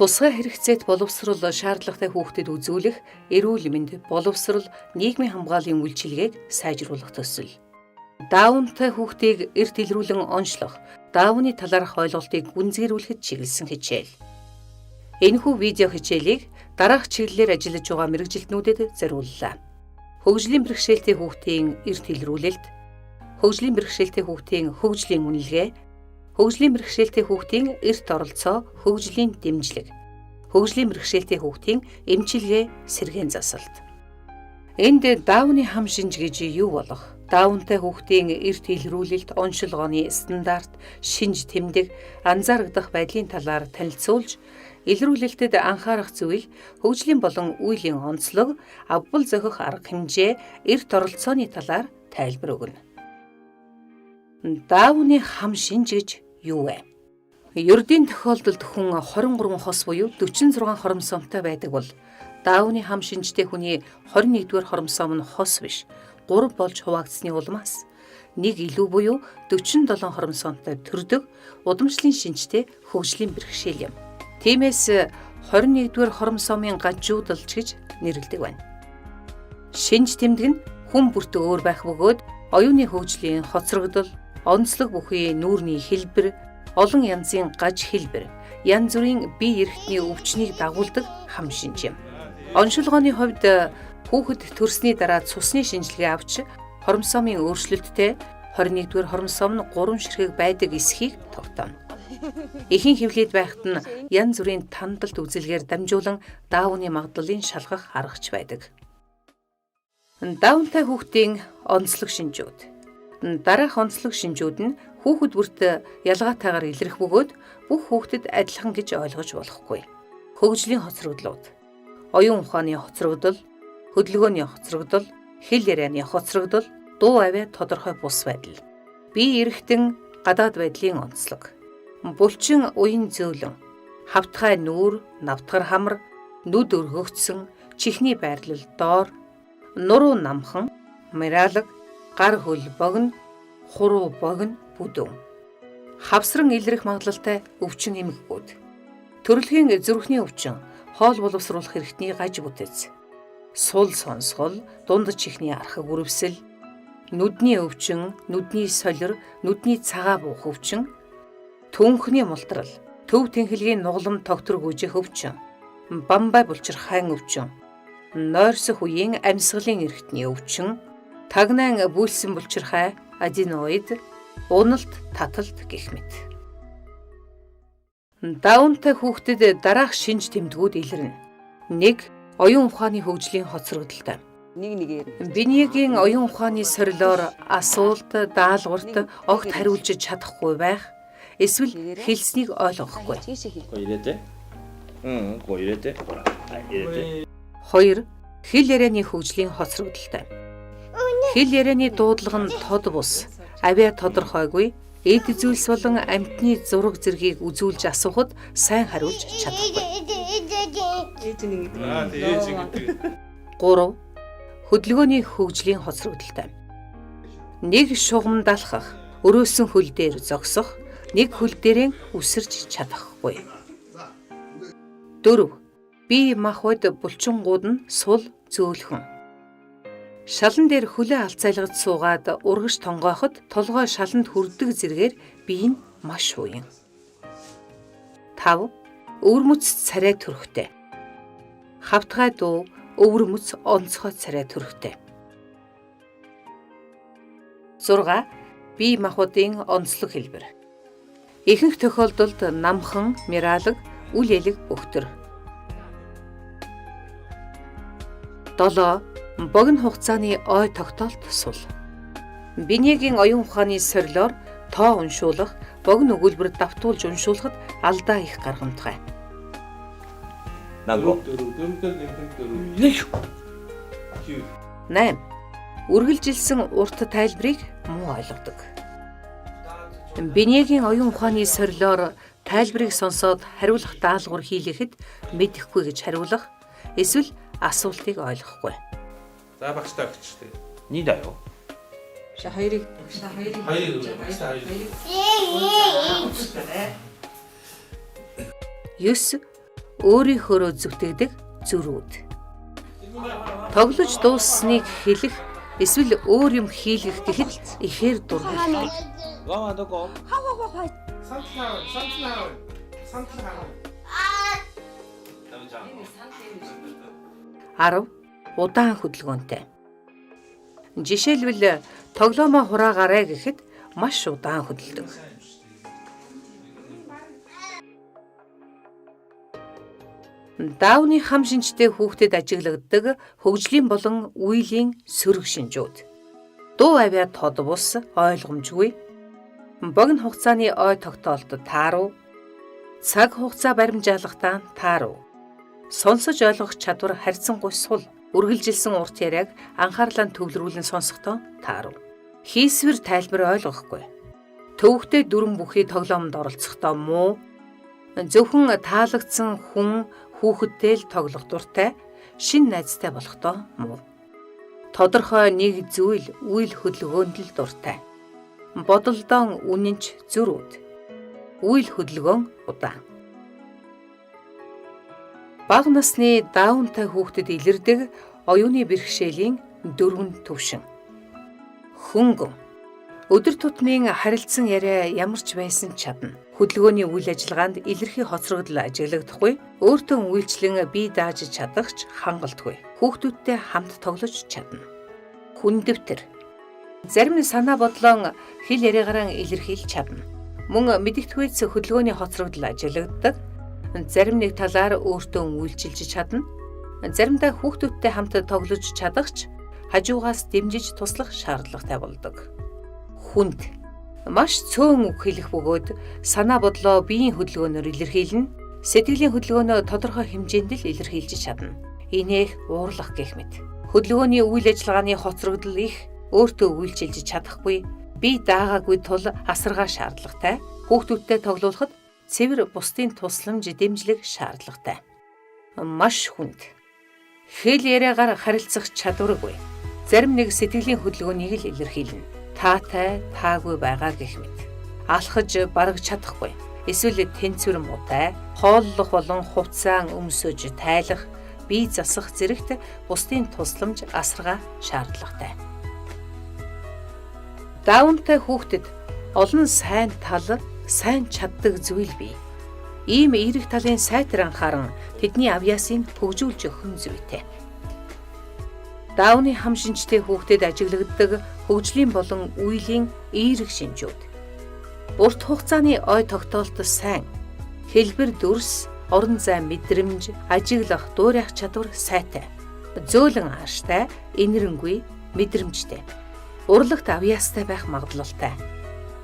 Тусгай хэрэгцээт боловсрол шаардлагатай хүүхдэд үзүүлэх эрүүл мэнд, боловсрол, нийгмийн хамгааллын үйлчилгээг сайжруулах төсөл. Даунтай хүүхдийг эрт илрүүлэн онцлох, даавны талаарх ойлголтыг гүнзгийрүүлэхэд чиглэсэн хичээл. Энэхүү видео хичээлийг дараах чиглэлээр ажиллаж байгаа мэргэжилтнүүдэд зориуллаа. Хөгжлийн бэрхшээлтэй хүүхдийн эрт илрүүлэлт, хөгжлийн бэрхшээлтэй хүүхдийн хөгжлийн үнэлгээ, хөгжлийн бэрхшээлтэй хүүхдийн эрт оролцоо, хөгжлийн дэмжлэг, хөгжлийн бэрхшээлтэй хүүхдийн эмчилгээ, сэргээн засалт. Энд даавны хам шинж гэж юу болох? Даунтай хүүхдийн эрт илрүүлэлт, оншилгооны стандарт, шинж тэмдэг, анзаарагдах байдлын талаар танилцуулж, илрүүлэлтэд анхаарах зүйл, хөгжлийн болон үеийн онцлог, авбал зохих арга хэмжээ, эрт оролцооны талаар тайлбар өгнө. Даавны хам шинж гэж юу вэ? Ердийн тохиолдолд хүн 23 хос буюу 46 хоромсоомтой байдаг бол даавны хам шинжтэй хүний 21-р хоромсоом нь хос биш, 3 болж хуваагдсны улмаас нэг илүү буюу 47 хоромсоомтой төрдөг удамшлын шинжтэй хөгжлийн бэрхшээл юм. Тиймээс 21-р хоромсоомын ганжуудалж гэж нэрлэдэг байна. Шинж тэмдэг нь хүн бүрт өөр байх бөгөөд оюуны хөгжлийн хоцрогдол, онцлог бүхий нүүрний хэлбэр, олон янзын гаж хэлбэр, янз бүрийн бие эрхтний өвчнийг дагуулдаг хам шинж юм. Оншилгооны хувьд хүүхэд төрсний дараа цусны шинжилгээ авч хоромсоомын өөрчлөлттэй 21-р хоромсоом нь 3 ширхэг байдаг эсхийг тогтооно. Эхийн хөвлөд байхад нь янз бүрийн тандалт үзэлгээр дамжуулан даавны магадлалыг шалгах аргач байдаг. Даунтай хүүхдийн онцлог шинжүүд. Дараах онцлог шинжүүд нь хүүхэд бүрт ялгаатайгаар илрэх бөгөөд бүх хүүхдэд адилхан гэж ойлгож болохгүй. Хөгжлийн хоцрогдлууд, оюун ухааны хоцрогдол, хөдөлгөөний хоцрогдол, хэл ярианы хоцрогдол, дуу авиа тодорхой бус байдал, бие эрхтэн гадаад байдлын онцлог, булчин уян зөөлөн, хавтгай нүүр, навтгар хамар, нүд өргөгдсөн, чихний байрлал доор, нуруу намхан, мираалаг, гар хөл богино, хуруу богино, бүдүүн. Хавсран илрэх магадлалтай өвчин эмгэгүүд. Төрөлхийн зүрхний өвчин, хоол боловсруулах эрхтний гаж бүтэц. Сул сонсгол, дунд чихний архаг үрвсэл, нүдний өвчин, нүдний солир, нүдний цагаа буух өвчин, түнхний мултрал, төв тэнхилгийн нугалам тогтор гүйжих өвчин, бамбай булчир хайн өвчин, нойрсох үеийн амьсгалын эрхтний өвчин, тагнаан бүүлсэн булчирхай, аденоид, уналт, таталт гэх мэт. Даунтай хүүхдэд дараах шинж тэмдгүүд илэрнэ. 1. Оюун ухааны хөгжлийн хоцрогдолтой. Биеийн оюун ухааны сорилоор асуулт, даалгаварт огт хариулж чадахгүй байх, эсвэл хэлснийг ойлгохгүй. 2. Хэл ярианы хөгжлийн хоцрогдолтой. Хэл ярианы дуудлага нь тод бус, авиа тодорхойгүй, эд зүйлс болон амьтны зураг зэргийг үзүүлж асуухад сайн хариулж чадахгүй. 3. Хөдөлгөөний хөгжлийн хоцрогдолтой. Нэг шугам далхах, өрөөсөн хөл дээр зогсох, нэг хөл дээрээ үсэрч чадахгүй. 4. Бие махбод булчингууд нь сул, зөөлхөн. Шалан дээр хөлөө алцайлгаж суугаад урагш тонгооход толгой шаланд хүрдэг зэргээр бие нь маш уян. 5. Өвөрмөц царай төрхтэй. Хавтгай дуу, өвөрмөц онцгой царай төрхтэй. 6. Бие махбодын онцлог хэлбэр. Ихэнх тохиолдолд намхан, мираалаг, үл ялэг бөхтөр. 7. Богино хугацааны ой тогтоолт сул. Биеийн оюун ухааны сорилоор тоо уншуулах, богино өгүүлбэр давтуулж уншуулахад алдаа их гаргамтгай. 8. Үргэлжилсэн урт тайлбарыг муу ойлгодог. Биеийн оюун ухааны сорилоор тайлбарыг сонсоод хариулах даалгавар хийлгэхэд мэдэхгүй гэж хариулах, эсвэл асуултыг ойлгохгүй. За багштай өгчтэй. 2だよ。2ыг 9. өөрийнхөөрөө зүтгэдэг зүрүүд. Тоглож дууссаныг хэлэх эсвэл өөр юм хийлгэх гэхэд ихээр дургуутдаг. Арав удаан хөдөлгөөнтэй. Жишээлбэл тоглоомоо хураагараа гэхэд маш удаан хөдөлдөг. Даавны хам шинжтэй хүүхдэд ажиглагддаг хөгжлийн болон үеийн сөрөг шинжүүд. Дуу авиа тод бус ойлгомжгүй. Богино хугацааны ой тогтоолтод тааруу. Цаг хугацаа баримжаалгатаа тааруу. Сонсож ойлгох чадвар харьцангуй сул. Үргэлжилсэн урт яриаг анхаарлаа төвлөрүүлэн сонсохдоо тааруу. Хийсвэр тайлбар ойлгохгүй. Төвөгтэй дүрм бүхий тоглоомд оролцохдоо муу. Зөвхөн таалагдсан хүн хүүхэдтэй л тоглох дуртай, шин найзтай болохдоо муу. Тодорхой нэг зүйл үйл хөдөлгөөнд л дуртай. Бодолдоо үнэнч зүрүүд. Үйл хөдөлгөөн удаан. Бага насны даунтай хүүхдэд илэрдэг оюуны бэрхшээлийн 4 төвшин. Хөнгөн. Өдөр тутмын харилцан яриа ямар ч байсан чадна. Хөдөлгөөний үйл ажиллагаанд илэрхий хоцрогдол ажиглагдахгүй, өөртөө үйлчлэн бие дааж чадахч хангалтгүй. Хүүхдүүдтэй хамт тоглож чадна. Хүндэвтэр. Зарим нь санаа бодлон хэл яриагараа илэрхийлж чадна. Мөн мэдэгдэхүйц хөдөлгөөний хоцрогдол ажиглагддаг. Зарим нэг талаар өөртөө үйлчилж чадна. Заримдаа хүүхдүүдтэй хамт тоглож чадахч хажуугаас дэмжиж туслах шаардлагатай болдог. Хүнд. Маш цөөн үг хэлэх бөгөөд санаа бодлоо биеийн хөдөлгөөнөөр илэрхийлнэ. Сэтгэлийн хөдөлгөөнөө тодорхой хэмжээнд л илэрхийлж чадна. Инээх уурлах гэх мэт. Хөдөлгөөний үйл ажиллагааны хоцрогдол их, өөртөө үйлчилж чадахгүй, бие даагаагүй тул асаргаа шаардлагатай. Хүүхдүүдтэй тоглуулахад цэвэр бусдын тусламж дэмжлэг шаардлагатай. Маш хүнд. Хэл яриагаар харилцах чадваргүй. Зарим нэг сэтгэлийн хөдөлгөөнийг л илэрхийлнэ. Таатай, таагүй байгаа гэх мэт. Алхаж бараг чадахгүй. Эсвэл тэнцвэр муутай, хооллох болон хувцаан өмсөж тайлах, бие засах зэрэгт бусдын тусламж асаргаа шаардлагатай. Даунтай хүүхдэд олон сайн тал, сайн чаддаг зүйл бий. Ийм эерэг талын сайтар анхааран тэдний авьяасыг хөгжүүлж өгөх зүйтэй. Даавны хам шинжтэй хүүхдэд ажиглагддаг хөгжлийн болон үеийн эерэг шинжүүд. Урт хугацааны ой тогтоолт сайн, хэлбэр дүрс, орон зай мэдрэмж, ажиглах, дуурайх чадвар сайтай, зөөлөн ааштай, инэрэнгүй, мэдрэмжтэй, урлагт авьяастай байх магадлалтай,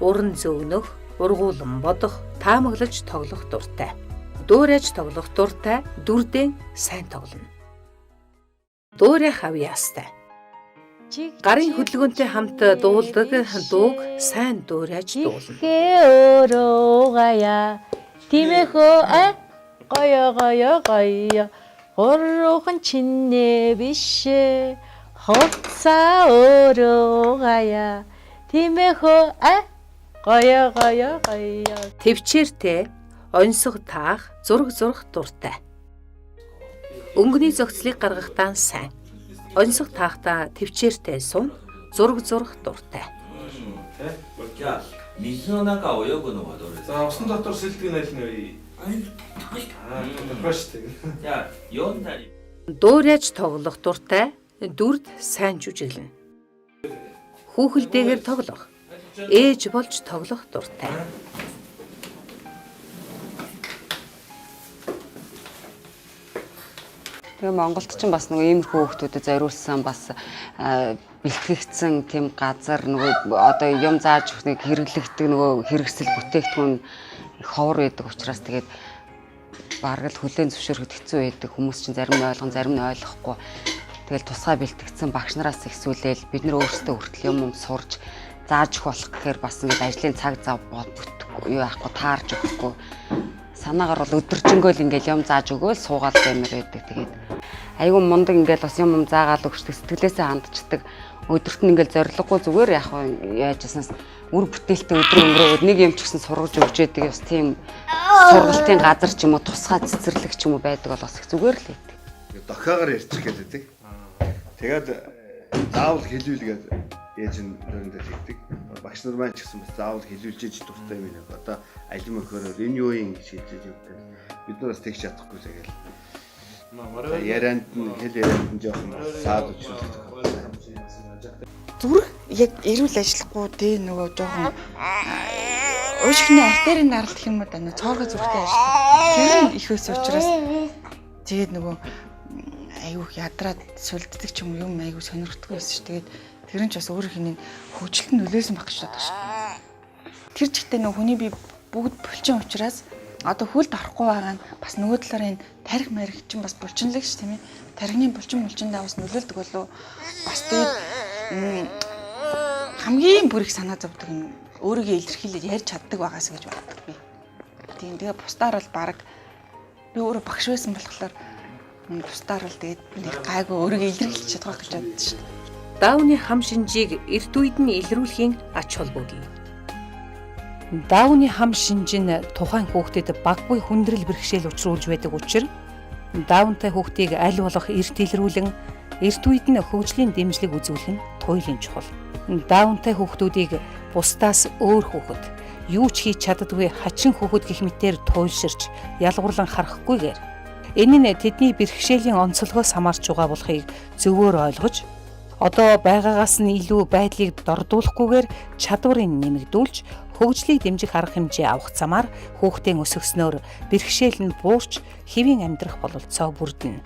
уран зөөнөх, ургуулan бодох, таамаглаж тоглох дуртай, дуурайж тоглох дуртай, дүрдэн сайн тоглоно. Дуурайх авьяастай. Гарын хөдөлгөөнтэй хамт дуулдаг дууг сайн дуурайж дуулна. Тиймээхөө гоё гурван чинээ биш хувцаа өөрөө гая. Тиймээхөө гоё. Тэвчээртэй, онцгой таах, зураг зурах дуртай. Өнгөний зохицлыг гаргахтаа сайн. Онцгой таахтаа тэвчээртэй сум, зураг зурах дуртай. За, усан дотор сэлдэг найл нэрий. За, ёон тари. Дуурайж тоглох дуртай, дүрд сайн жүжиглэнэ. Хүүхэлдээгэр тоглох, ээж болж тоглох дуртай. Тэгээ Монголд ч бас нөгөө иймэрхүү хүүхдүүдэд зориулсан бас бэлтгэгдсэн тийм газар нөгөө одоо юм зааж өгөхнийг хэрэглэгдэг нөгөө хэрэгсэл бүтээгдэхүүн ховор байдаг учраас тэгээд бараг л хүлээн зөвшөөрөхөд хэцүү байдаг. Хүмүүс чинь зарим нь ойлгон, зарим нь ойлгохгүй. Тэгэл тусгай бэлтгэгдсэн багш нараас ихсүүлээл бид нар өөрсдөө хүртэл юм сурж зааж өгөх болох гэхээр бас ингээд ажлын цаг зав бүтэхгүй юу яахгүй таарж өгөхгүй. Санаагаар бол өдөржингөө л ингээл юм зааж өгөөл суугаал гэмээр байдаг. Тэгээд айгүй мундаг ингээл бас юм заагаал өгчдөг, сэтгэлээсээ хандчихдаг. Өдөрт нь ингээл зориггүй зүгээр яг яаж яснаас үр бүтээлтэй өдөр өнгөрөөд нэг юм ч гэсэн сургаж өгч яадаг бас тийм сургалтын газар ч юм уу тусгай цэцэрлэг ч юм уу байдаг бол бас их зүгээр л байдаг. Дохиогоор ярьчих гэдэг. Тэгээд заавал хэлүүлгээд ээж нь дөрөндөө хэлдэг. Багш нар маань ч гэсэн бас заавал хэлүүлж иж дуртай юм байна. Одоо алим өхөөрөө энэ юу юм гэж хэлж явдаг. Бид нар бас тэгж чадахгүй тэгэл. Ярианд нь хэл ярианд нь жоохон саад учруулдаг. Зүрх яг эрүүл ажиллахгүй тий нөгөө жоохон уушгины артерийн даралт гэх юм уу да цооргоо зүрхтэй ажилладаг. Тэр нь их өс учраас тэгээд нөгөө айгүйх ядраад сүлддэг ч юм айгүй сонирхдаг байсан ш. Тэгээд тэр нь ч бас өөр хэнийг хөгжилтөнд нөлөөсөн байх гэж боддог ш. Тэр жигтэй нөгөө хүний бие бүгд булчин учраас одоо хөлд орохгүй байгаа нь бас нөгөө талаараа энэ тарих марих чинь бас булчинлаг ш тийм ээ. Тархины булчиндаа бас нөлөөлдөг болов бас тэгээд хамгийн бүрэх санаа зовдөг нь өөрийгөө илэрхийлээд ярьж чаддаг байгаас гэж боддог би. Тийм тэгээ бусдаар бол баг би өөрөө багш байсан болохоор бусдаар бол тэгээд нэг гайгүй өөрийгөө илэрхийлж чадах гэж боддоо шүү дээ. Дауны хам шинжийг эрт үед нь илрүүлэхийн ач холбогдол. Дауны хам шинж нь тухайн хүүхдэд баггүй хүндрэл бэрхшээл учруулж байдаг учраас даунтай хүүхдийг аль болох эрт илрүүлэн эрт үед нь хөгжлийн дэмжлэг үзүүлэх нь туйлын чухал. Даунтай хүүхдүүдийг бусдаас өөр хүүхэд, юу ч хийж чаддаггүй хачин хүүхэд гэх мэтээр туйлширч ялгуурлан харахгүйгээр энэ нь тэдний бэрхшээлийн онцлогоос хамаарч байгаа болохыг зөвөр ойлгож одоо байгаагаас нь илүү байдлыг дордуулахгүйгээр чадварыг нэмэгдүүлж хөгжлийг дэмжих арга хэмжээ авах замаар хүүхдийн өсгснөөр бэрхшээл нь буурч хэвийн амьдрах бололцоо бүрдэнэ.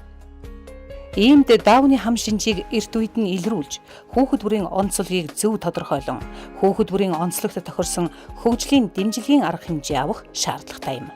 Иймд Дауны хам шинжийг эрт үед нь илрүүлж хүүхэд бүрийн онцлогийг зөв тодорхойлон хүүхэд бүрийн онцлогт тохирсон хөгжлийн дэмжлэгийн арга хэмжээ авах шаардлагатай юм.